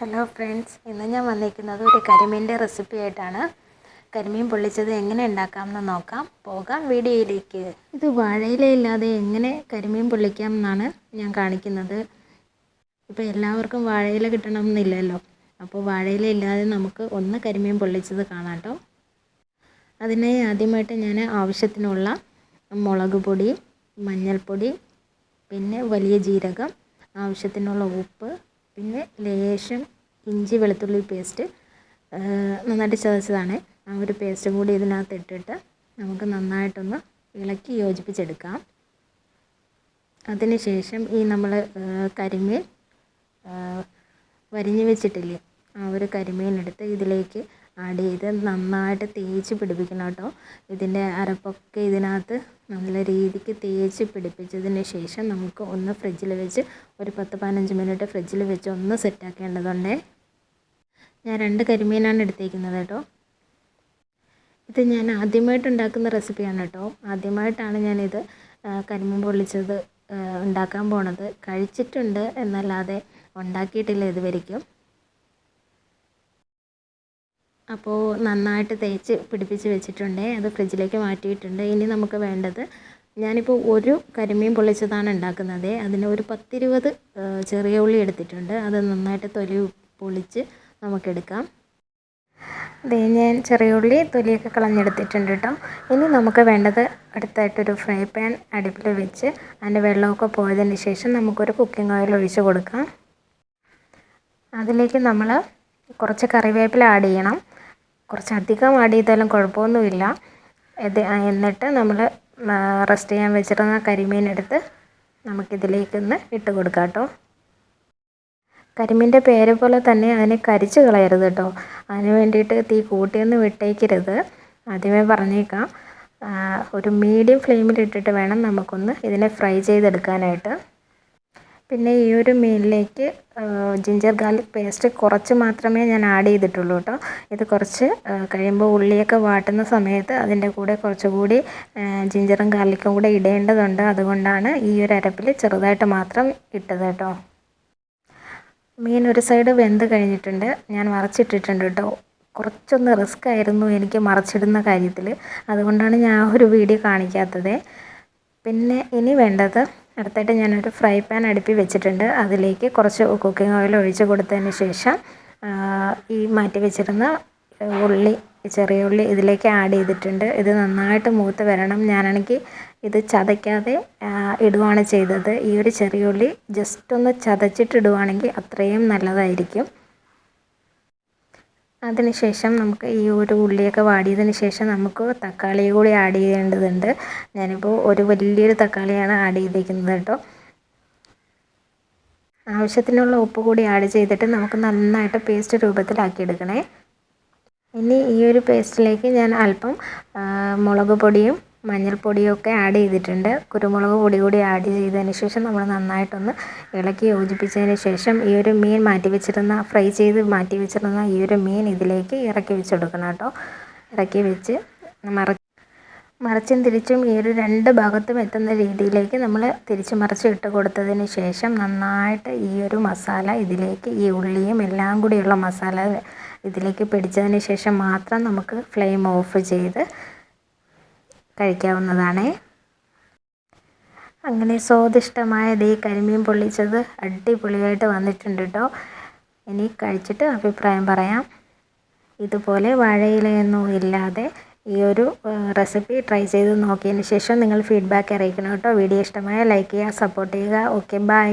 Hello friends, ഇന്ന് ഞാൻ വന്നിരിക്കുന്നത് ഒരു കരിമീൻ്റെ റെസിപ്പി ആയിട്ടാണ്. കരിമീൻ പൊള്ളിച്ചത് എങ്ങനെ ഉണ്ടാക്കാമെന്ന് നോക്കാം. പോകാം വീഡിയോയിലേക്ക്. ഇത് വാഴയിലയില്ലാതെ എങ്ങനെ കരിമീൻ പൊള്ളിക്കാം എന്നാണ് ഞാൻ കാണിക്കുന്നത്. ഇപ്പോൾ എല്ലാവർക്കും വാഴയില കിട്ടണമെന്നില്ലല്ലോ. അപ്പോൾ വാഴയില ഇല്ലാതെ നമുക്ക് കരിമീൻ പൊള്ളിച്ചത് കാണാം കേട്ടോ. അതിനായി ആദ്യമായിട്ട് ഞാൻ ആവശ്യത്തിനുള്ള മുളക് പൊടി, മഞ്ഞൾപ്പൊടി, പിന്നെ വലിയ ജീരകം, ആവശ്യത്തിനുള്ള ഉപ്പ്, പിന്നെ ലേശം ഇഞ്ചി വെളുത്തുള്ളി പേസ്റ്റ് നന്നായിട്ട് ചതച്ചതാണ്. ആ ഒരു പേസ്റ്റും കൂടി ഇതിനകത്ത് ഇട്ടിട്ട് നമുക്ക് നന്നായിട്ടൊന്ന് ഇളക്കി യോജിപ്പിച്ചെടുക്കാം. അതിനുശേഷം ഈ നമ്മൾ കരിമീൻ വരിഞ്ഞ് വെച്ചിട്ടില്ലേ, ആ ഒരു കരിമീൻ എടുത്ത് ഇതിലേക്ക് ആഡ് ചെയ്ത് നന്നായിട്ട് തേച്ച് പിടിപ്പിക്കണം കേട്ടോ. ഇതിൻ്റെ അരപ്പൊക്കെ ഇതിനകത്ത് നല്ല രീതിക്ക് തേച്ച് പിടിപ്പിച്ചതിന് ശേഷം നമുക്ക് ഒന്ന് ഫ്രിഡ്ജിൽ വെച്ച് ഒരു 10-15 മിനിറ്റ് ഫ്രിഡ്ജിൽ വെച്ച് ഒന്ന് സെറ്റാക്കേണ്ടതുണ്ട്. ഞാൻ 2 കരിമീനാണ് എടുത്തേക്കുന്നത് കേട്ടോ. ഇത് ഞാൻ ആദ്യമായിട്ട് ഉണ്ടാക്കുന്ന റെസിപ്പിയാണ് കേട്ടോ. ആദ്യമായിട്ടാണ് ഞാനിത് കരിമീൻ പൊള്ളിച്ചത് ഉണ്ടാക്കാൻ പോണത്. കഴിച്ചിട്ടുണ്ട് എന്നല്ലാതെ ഉണ്ടാക്കിയിട്ടില്ല ഇതുവരെയ്ക്കും. അപ്പോൾ നന്നായിട്ട് തേച്ച് പിടിപ്പിച്ച് വെച്ചിട്ടുണ്ട്. അത് ഫ്രിഡ്ജിലേക്ക് മാറ്റിയിട്ടുണ്ട്. ഇനി നമുക്ക് വേണ്ടത്, ഞാനിപ്പോൾ ഒരു കരിമീൻ പൊള്ളിച്ചതാണ് ഉണ്ടാക്കുന്നത്. അതിന് ഒരു 10-20 ചെറിയ ഉള്ളി എടുത്തിട്ടുണ്ട്. അത് നന്നായിട്ട് തൊലി പൊളിച്ച് നമുക്കെടുക്കാം. അതേ, ഞാൻ ചെറിയ ഉള്ളി തൊലിയൊക്കെ കളഞ്ഞെടുത്തിട്ടുണ്ട് കേട്ടോ. ഇനി നമുക്ക് വേണ്ടത്, അടുത്തായിട്ടൊരു ഫ്രൈ പാൻ അടുപ്പിൽ വെച്ച് അതിൻ്റെ വെള്ളമൊക്കെ പോയതിന് ശേഷം നമുക്കൊരു കുക്കിംഗ് ഓയിൽ ഒഴിച്ച് കൊടുക്കാം. അതിലേക്ക് നമ്മൾ കുറച്ച് കറിവേപ്പില ആഡ് ചെയ്യണം. കുറച്ചധികം ആഡ് ചെയ്താലും കുഴപ്പമൊന്നുമില്ല. എന്നിട്ട് നമ്മൾ റെസ്റ്റ് ചെയ്യാൻ വെച്ചിരുന്ന കരിമീൻ എടുത്ത് നമുക്കിതിലേക്കൊന്ന് ഇട്ട് കൊടുക്കാം കേട്ടോ. കരിമീൻ്റെ പേര് പോലെ തന്നെ അതിനെ കരിച്ച് കളയരുത് കേട്ടോ. അതിന് വേണ്ടിയിട്ട് തീ കൂട്ടിയൊന്നും വിട്ടേക്കരുത്, ആദ്യമേ പറഞ്ഞേക്കാം. ഒരു മീഡിയം ഫ്ലെയിമിലിട്ടിട്ട് വേണം നമുക്കൊന്ന് ഇതിനെ ഫ്രൈ ചെയ്തെടുക്കാനായിട്ട്. പിന്നെ ഈ ഒരു മീനിലേക്ക് ജിഞ്ചർ ഗാർലിക് പേസ്റ്റ് കുറച്ച് മാത്രമേ ഞാൻ ആഡ് ചെയ്തിട്ടുള്ളൂ കേട്ടോ. ഇത് കുറച്ച് കഴിയുമ്പോൾ ഉള്ളിയൊക്കെ വാട്ടുന്ന സമയത്ത് അതിൻ്റെ കൂടെ കുറച്ചുകൂടി ജിഞ്ചറും ഗാർലിക്കും കൂടെ ഇടേണ്ടതുണ്ട്. അതുകൊണ്ടാണ് ഈ ഒരു അരപ്പിൽ ചെറുതായിട്ട് മാത്രം ഇട്ടത് കേട്ടോ. മീൻ ഒരു സൈഡ് വെന്ത് കഴിഞ്ഞിട്ടുണ്ട്. ഞാൻ മറച്ചിട്ടിട്ടുണ്ട് കേട്ടോ. കുറച്ചൊന്ന് റിസ്ക് ആയിരുന്നു എനിക്ക് മറച്ചിടുന്ന കാര്യത്തിൽ. അതുകൊണ്ടാണ് ഞാൻ ആ ഒരു വീഡിയോ കാണിക്കാത്തത്. പിന്നെ ഇനി വേണ്ടത്, അടുത്തായിട്ട് ഞാനൊരു ഫ്രൈ പാൻ അടുപ്പിൽ വെച്ചിട്ടുണ്ട്. അതിലേക്ക് കുറച്ച് കുക്കിംഗ് ഓയിൽ ഒഴിച്ച് കൊടുത്തതിന് ശേഷം ഈ മാറ്റി വെച്ചിരുന്ന ഉള്ളി, ചെറിയ ഉള്ളി ഇതിലേക്ക് ആഡ് ചെയ്തിട്ടുണ്ട്. ഇത് നന്നായിട്ട് മൂത്ത് വരണം. ഞാനാണെങ്കിൽ ഇത് ചതയ്ക്കാതെ ഇടുകയാണ് ചെയ്തത്. ഈ ഒരു ചെറിയ ഉള്ളി ജസ്റ്റ് ഒന്ന് ചതച്ചിട്ട് ഇടുകയാണെങ്കിൽ അത്രയും നല്ലതായിരിക്കും. അതിനുശേഷം നമുക്ക് ഈ ഒരു ഉള്ളിയൊക്കെ വാടിയതിന് ശേഷം നമുക്ക് തക്കാളി കൂടി ആഡ് ചെയ്യേണ്ടതുണ്ട്. ഞാനിപ്പോൾ ഒരു വലിയൊരു തക്കാളിയാണ് ആഡ് ചെയ്തിരിക്കുന്നത് കേട്ടോ. ആവശ്യത്തിനുള്ള ഉപ്പ് കൂടി ആഡ് ചെയ്തിട്ട് നമുക്ക് നന്നായിട്ട് പേസ്റ്റ് രൂപത്തിലാക്കിയെടുക്കണേ. ഇനി ഈ ഒരു പേസ്റ്റിലേക്ക് ഞാൻ അല്പം മുളക് പൊടിയും മഞ്ഞൾപ്പൊടിയും ഒക്കെ ആഡ് ചെയ്തിട്ടുണ്ട്. കുരുമുളക് പൊടി കൂടി ആഡ് ചെയ്തതിന് ശേഷം നമ്മൾ നന്നായിട്ടൊന്ന് ഇളക്കി യോജിപ്പിച്ചതിന് ശേഷം ഈ ഒരു മീൻ ഫ്രൈ ചെയ്ത് മാറ്റി വെച്ചിരുന്ന ഈ ഒരു മീൻ ഇതിലേക്ക് ഇറക്കി വെച്ചെടുക്കണം കേട്ടോ. ഇറക്കി വെച്ച് മറിച്ചും തിരിച്ചും ഈ ഒരു 2 ഭാഗത്തും എത്തുന്ന രീതിയിലേക്ക് നമ്മൾ തിരിച്ച് മറിച്ച് ഇട്ട് കൊടുത്തതിന് ശേഷം നന്നായിട്ട് ഈ ഒരു മസാല ഇതിലേക്ക്, ഈ ഉള്ളിയും എല്ലാം കൂടിയുള്ള മസാല ഇതിലേക്ക് പിടിച്ചതിന് ശേഷം മാത്രം നമുക്ക് ഫ്ലെയിം ഓഫ് ചെയ്ത് കഴിക്കാവുന്നതാണ്. അങ്ങനെ സ്വാദിഷ്ടമായ ഈ കരിമീൻ പൊള്ളിച്ചത് അടിപൊളിയായിട്ട് വന്നിട്ടുണ്ട് കേട്ടോ. ഇനി കഴിച്ചിട്ട് അഭിപ്രായം പറയാം. ഇതുപോലെ വാഴയിലയൊന്നും ഇല്ലാതെ ഈ ഒരു റെസിപ്പി ട്രൈ ചെയ്ത് നോക്കിയതിന് ശേഷം നിങ്ങൾ ഫീഡ്ബാക്ക് അറിയിക്കണം കേട്ടോ. വീഡിയോ ഇഷ്ടമായ ലൈക്ക് ചെയ്യുക, സപ്പോർട്ട് ചെയ്യുക. Okay, by.